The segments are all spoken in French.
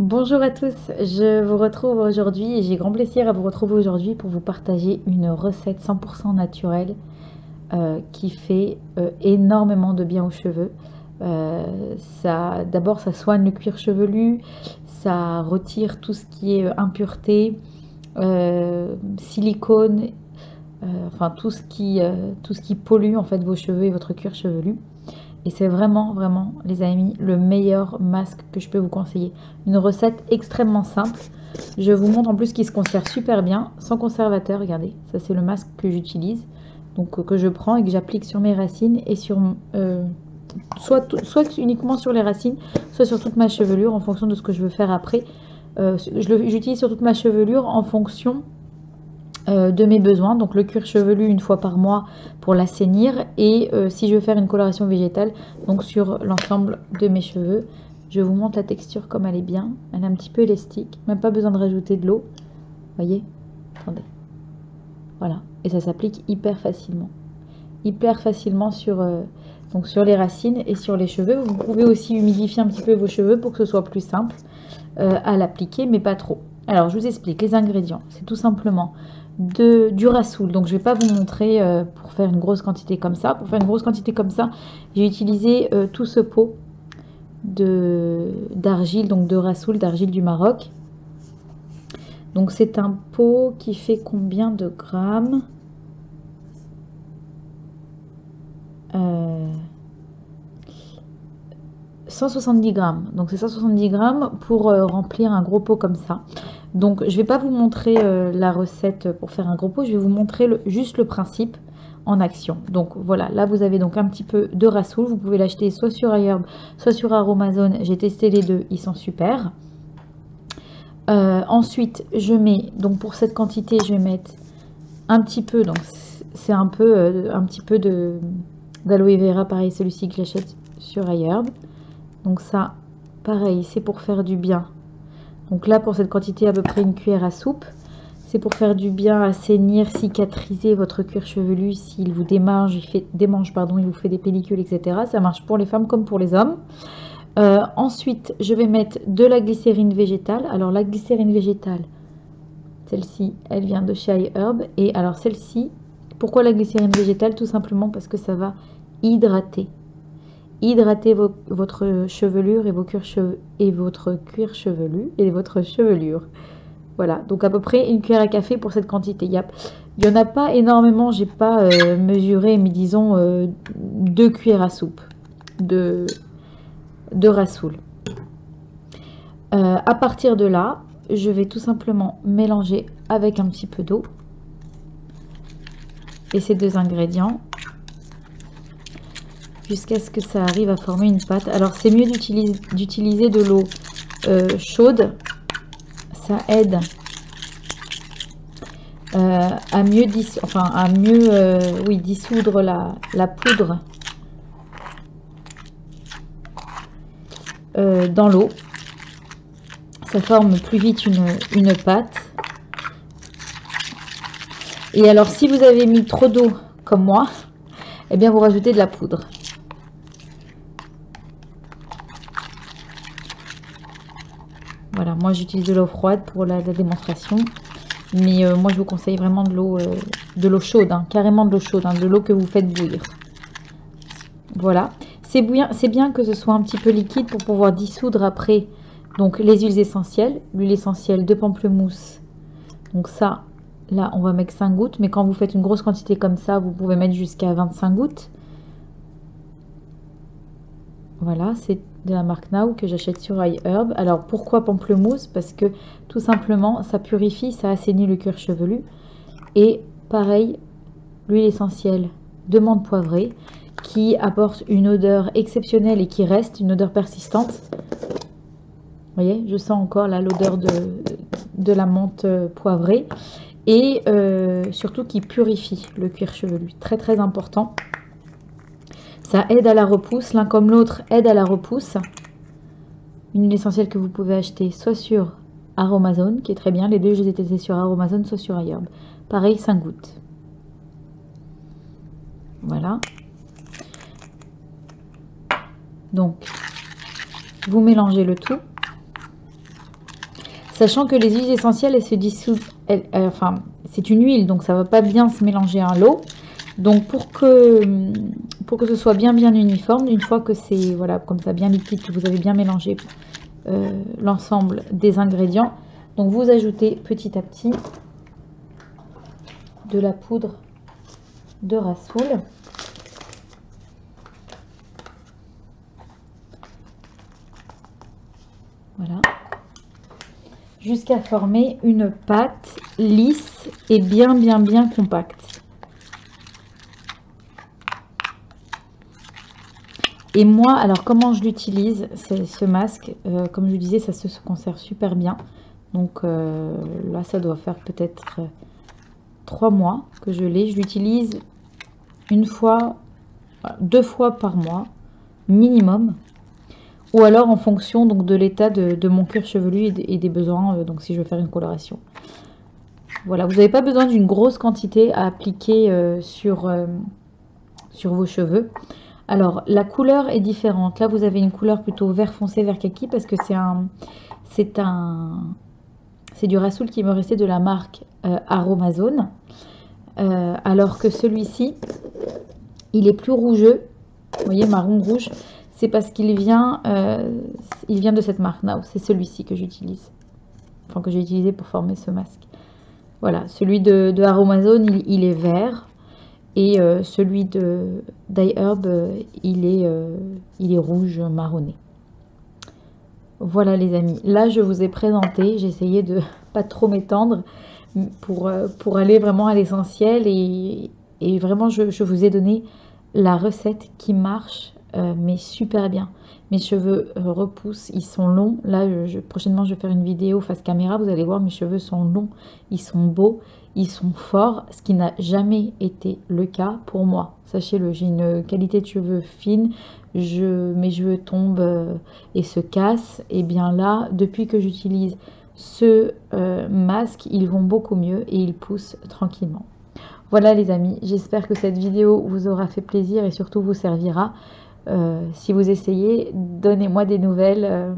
Bonjour à tous, je vous retrouve aujourd'hui et j'ai grand plaisir à vous retrouver aujourd'hui pour vous partager une recette 100% naturelle qui fait énormément de bien aux cheveux. D'abord, ça soigne le cuir chevelu, ça retire tout ce qui est impureté, silicone, enfin tout ce qui pollue en fait vos cheveux et votre cuir chevelu. Et c'est vraiment, vraiment, les amis, le meilleur masque que je peux vous conseiller. Une recette extrêmement simple. Je vous montre en plus qu'il se conserve super bien, sans conservateur. Regardez, ça c'est le masque que j'utilise. Donc que je prends et que j'applique sur mes racines et sur... soit uniquement sur les racines, soit sur toute ma chevelure en fonction de ce que je veux faire après. J'utilise sur toute ma chevelure en fonction de mes besoins, donc le cuir chevelu une fois par mois pour l'assainir et si je veux faire une coloration végétale, donc sur l'ensemble de mes cheveux. Je vous montre la texture comme elle est bien, elle est un petit peu élastique, même pas besoin de rajouter de l'eau, voyez, attendez, voilà, et ça s'applique hyper facilement sur, donc sur les racines et sur les cheveux. Vous pouvez aussi humidifier un petit peu vos cheveux pour que ce soit plus simple à l'appliquer, mais pas trop. Alors je vous explique les ingrédients, c'est tout simplement du rassoul. Donc je ne vais pas vous montrer pour faire une grosse quantité comme ça. Pour faire une grosse quantité comme ça, j'ai utilisé tout ce pot d'argile, donc de rassoul, d'argile du Maroc. Donc c'est un pot qui fait combien de grammes? 170 grammes. Donc c'est 170 grammes pour remplir un gros pot comme ça. Donc je vais pas vous montrer la recette pour faire un gros pot, je vais vous montrer juste le principe en action. Donc voilà, là vous avez donc un petit peu de rassoul, vous pouvez l'acheter soit sur iHerb, soit sur Aromazone. J'ai testé les deux, ils sont super. Ensuite je mets, donc pour cette quantité je vais mettre un petit peu, donc c'est un petit peu d'aloe vera, pareil celui-ci que j'achète sur iHerb. Donc ça, pareil, c'est pour faire du bien. Donc là, pour cette quantité, à peu près une cuillère à soupe. C'est pour faire du bien, assainir, cicatriser votre cuir chevelu. S'il vous démange, il vous fait des pellicules, etc. Ça marche pour les femmes comme pour les hommes. Ensuite, je vais mettre de la glycérine végétale. Alors la glycérine végétale, celle-ci, elle vient de chez iHerb. Et alors celle-ci, pourquoi la glycérine végétale? Tout simplement parce que ça va hydrater votre chevelure et votre cuir chevelu et votre chevelure. Voilà, donc à peu près une cuillère à café pour cette quantité. Il y en a pas énormément, j'ai pas mesuré, mais disons 2 cuillères à soupe de rassoul. À partir de là, je vais tout simplement mélanger avec un petit peu d'eau et ces deux ingrédients jusqu'à ce que ça arrive à former une pâte. Alors c'est mieux d'utiliser de l'eau chaude, ça aide à mieux dissoudre la poudre dans l'eau. Ça forme plus vite une pâte. Et alors si vous avez mis trop d'eau comme moi, eh bien vous rajoutez de la poudre. Voilà, moi j'utilise de l'eau froide pour la démonstration, mais moi je vous conseille vraiment de l'eau chaude, hein, carrément de l'eau chaude, hein, de l'eau que vous faites bouillir. Voilà, c'est bien que ce soit un petit peu liquide pour pouvoir dissoudre après donc les huiles essentielles, l'huile essentielle de pamplemousse. Donc ça, là on va mettre 5 gouttes, mais quand vous faites une grosse quantité comme ça, vous pouvez mettre jusqu'à 25 gouttes. Voilà, c'est de la marque Now que j'achète sur iHerb. Alors pourquoi pamplemousse? Parce que tout simplement ça purifie, ça assainit le cuir chevelu. Et pareil, l'huile essentielle de menthe poivrée qui apporte une odeur exceptionnelle et qui reste une odeur persistante. Vous voyez, je sens encore là l'odeur de la menthe poivrée et surtout qui purifie le cuir chevelu. Très très important. Ça aide à la repousse, l'un comme l'autre aide à la repousse. Une huile essentielle que vous pouvez acheter soit sur Aromazone, qui est très bien. Les deux, je les ai testés sur Aromazone, soit sur iHerb. Pareil, 5 gouttes. Voilà. Donc, vous mélangez le tout. Sachant que les huiles essentielles, elles se dissouent, enfin, c'est une huile, donc ça va pas bien se mélanger à l'eau. Donc pour que ce soit bien uniforme, une fois que c'est voilà comme ça bien liquide, que vous avez bien mélangé l'ensemble des ingrédients, donc vous ajoutez petit à petit de la poudre de rassoul. Voilà. Jusqu'à former une pâte lisse et bien compacte. Et moi, alors comment je l'utilise, ce masque, comme je vous disais, ça se conserve super bien. Donc là, ça doit faire peut-être 3 mois que je l'ai. Je l'utilise une fois, 2 fois par mois, minimum. Ou alors en fonction donc, de l'état de mon cuir chevelu et des besoins, donc si je veux faire une coloration. Voilà, vous n'avez pas besoin d'une grosse quantité à appliquer sur vos cheveux. Alors, la couleur est différente. Là, vous avez une couleur plutôt vert foncé, vert kaki, parce que c'est du rassoul qui me restait de la marque Aromazone. Alors que celui-ci, il est plus rougeux. Vous voyez, marron rouge. C'est parce qu'il vient de cette marque Now. C'est celui-ci que j'utilise. Enfin, que j'ai utilisé pour former ce masque. Voilà, celui de Aromazone, il est vert. Et celui de dye-herb, il est rouge marronné. Voilà les amis, là je vous ai présenté, j'ai essayé de pas trop m'étendre pour aller vraiment à l'essentiel et vraiment je vous ai donné la recette qui marche mais super bien. Mes cheveux repoussent, ils sont longs. Là, prochainement, je vais faire une vidéo face caméra. Vous allez voir, mes cheveux sont longs, ils sont beaux, ils sont forts, ce qui n'a jamais été le cas pour moi. Sachez-le, j'ai une qualité de cheveux fine, mes cheveux tombent et se cassent. Et bien là, depuis que j'utilise ce masque, ils vont beaucoup mieux et ils poussent tranquillement. Voilà les amis, j'espère que cette vidéo vous aura fait plaisir et surtout vous servira. Si vous essayez, donnez-moi des nouvelles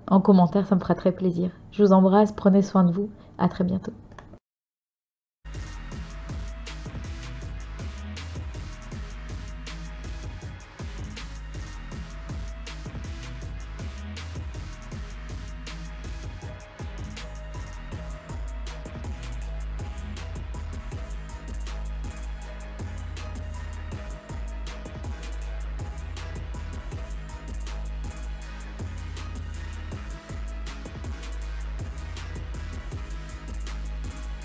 en commentaire, ça me fera très plaisir. Je vous embrasse, prenez soin de vous, à très bientôt.